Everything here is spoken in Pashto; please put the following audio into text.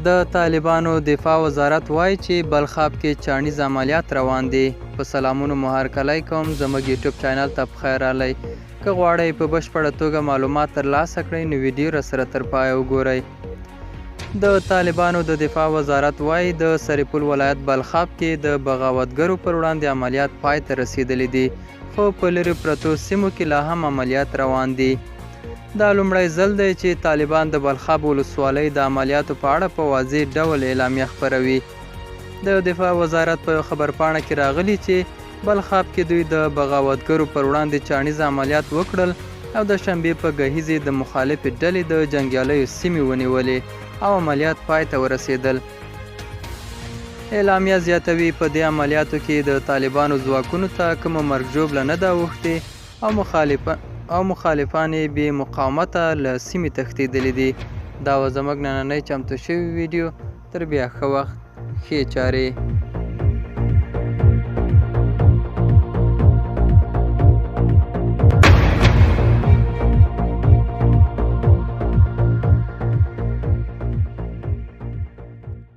د طالبانو دفاع وزارت وایي چې بلخاب کې چاڼیز عملیات روان دي. په سلامونو مو هرکلی کوم، زموږ یوټیوب چینل ته پخیر راغلی. که غواړئ په بشپړه توګه معلومات ترلاسه کړئ نو ویډیو راسره تر پایه وګورئ. د طالبانو د دفاع وزارت وایي د سرپل ولایت بلخاب کې د بغاوتګرو پر وړاندې عملیات پای ته رسیدلی دي، خو په لرې پرتو سیمو کې لا هم عملیات روان دي. دا لومړی ځل دی چې طالبان د بلخاب ولسوالۍ د عملیاتو په اړه په واضح ډول اعلامیه خپروي. د دفاع وزارت په خبرپاڼه کې راغلي چې بلخاب کې دوی د بغاوتګرو پر وړاندې چاڼیز عملیات وکړل او د شنبې په ګهیځ د مخالفې ډلې د جنګیالیو سیمې ونیولې او عملیات پای ته ورسېدل. اعلامیه زیاتوي په دې عملیاتو کې د طالبانو ځواکونو ته کومه مرګ ژوبله نه ده اوښتې او مخالفان یې بې مقاومته له سیمې تښتېدلي دي. دا وه زموږ نننۍ چمتو شوې ویډیو. تر بیا ښه وخت، ښې چارې.